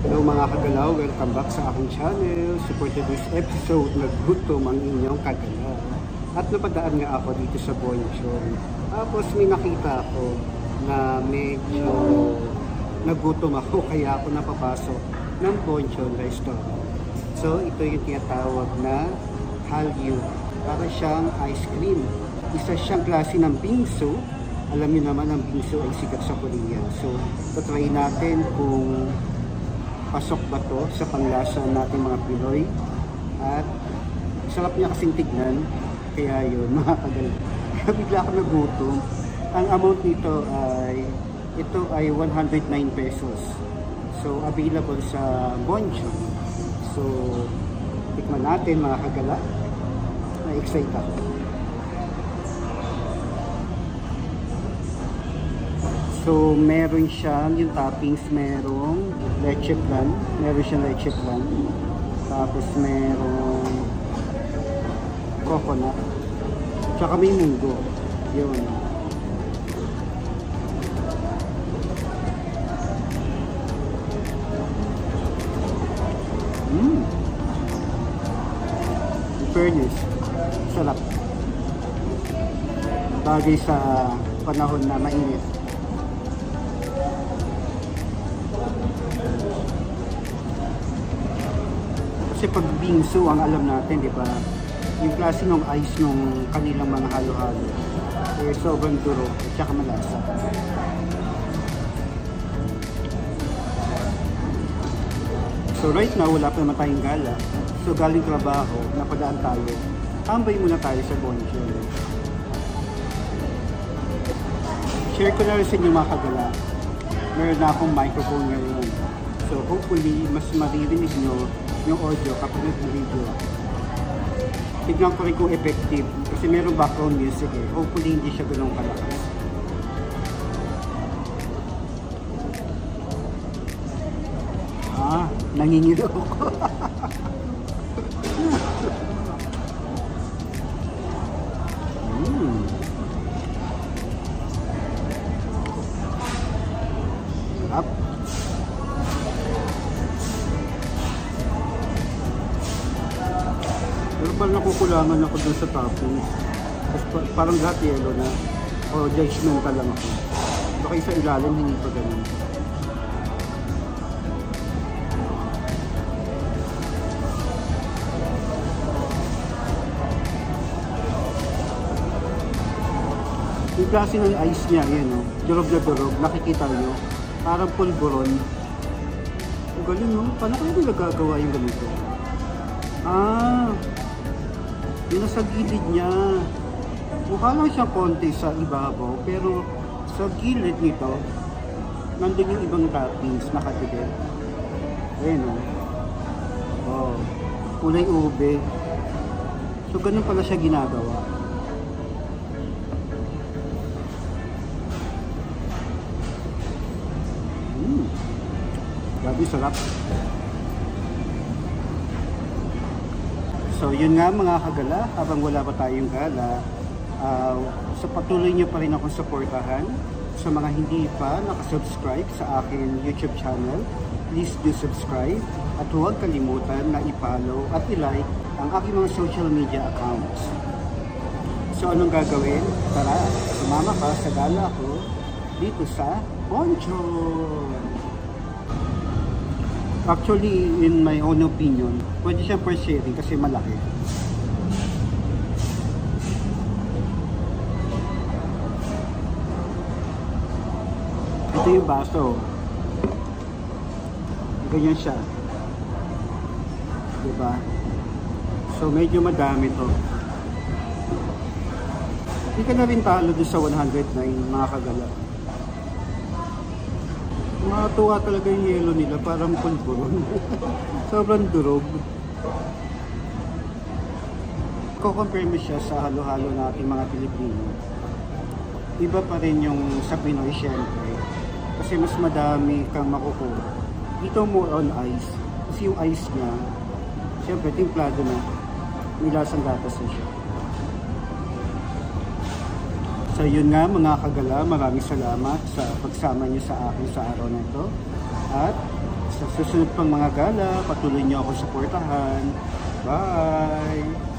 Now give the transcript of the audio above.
Hello mga kagalaw, welcome back sa aking channel. So for today's episode, naggutom ang inyong kagalaw. At napadaan nga ako dito sa Bonchon. Tapos may nakita ako na medyo nagutom ako kaya ako napapasok ng Bonchon restaurant. So ito yung tinatawag na Hallyu. Para siyang ice cream. Isa siyang klase ng bingsu. Alam niyo naman ang bingsu ay sikat sa Korea. So try natin kung pasok ba to sa panglasa natin mga Pinoy. At sarap niya kasing tignan. Kaya yun, mga kagalaw. Bigla ako nagutom. Ang amount nito ay, ito ay 109 pesos. So, available sa Bonchon. So, tikman natin mga kagalaw. Na-excite ako. So, meron siyang, yung toppings, merong leche flan. Meron siyang leche flan. Tapos, merong coconut. Tsaka may munggo. Yun. In fairness, sarap. Bagay sa panahon na mainit. Kasi pag bingsu ang alam natin, di ba? Yung klase ng ice nung kanilang mga halo-halo. Eh, sobrang duro at saka malasa. So right now, wala pa naman tayong gala. So galing trabaho, napadaan tayo. Tambay muna tayo sa Bonchon. Share ko na rin sa inyo mga kagala. Meron na akong microphone ngayon. So hopefully, mas maririnig nyo yung audio kapag nag-video. Tignan ko rin kung effective kasi meron background music eh. Hopefully hindi siya ganun kalakas. Nangingilo ko. Up. Pero parang nakukulangan ako dun sa toppings. Parang lahat yellow na. O judgmental lang ako. Baka sa ilalim hindi pa ganun. Yung klase ng ice niya, yan o. Durog na durog. Nakikita nyo. Parang pulburon. Ang galing no? Paano kayo nagagawa yung ganito? Yung nasa gilid niya. Mukha lang siyang konti sa ibabaw, pero sa gilid nito, nandun yung ibang toppings nakatibig. Ayan o. Oh, kulay ube. So, ganun pala siya ginagawa. Grabe, sarap. So yun nga mga kagala, habang wala pa tayong gala, so patuloy nyo pa rin akong supportahan. Sa mga hindi pa nakasubscribe sa akin YouTube channel, please do subscribe at huwag kalimutan na i-follow at i-like ang aking mga social media accounts. So anong gagawin? Tara, sumama ka sa gala ko dito sa Bonchon. Actually, in my own opinion, pwede siyang per sharing kasi malaki. Ito yung baso. Ganyan siya. Diba? So, medyo madami to. Hindi ka na rin talo doon sa 109 mga kagala. Matuwa talaga yung yellow nila, parang pulburon. Sobrang durog. Ko-compare mo siya sa halo-halo nating mga Pilipino. Iba pa rin yung sa Pinoy syempre. Kasi mas madami kang makukuha. Dito more on ice. Kasi yung ice niya, syempre timplado na. Nilasang gatas na siya. So yun nga mga kagala, maraming salamat sa pagsama niyo sa akin sa araw na ito. At Sa susunod pang mga gala, patuloy niyo ako suportahan. Bye!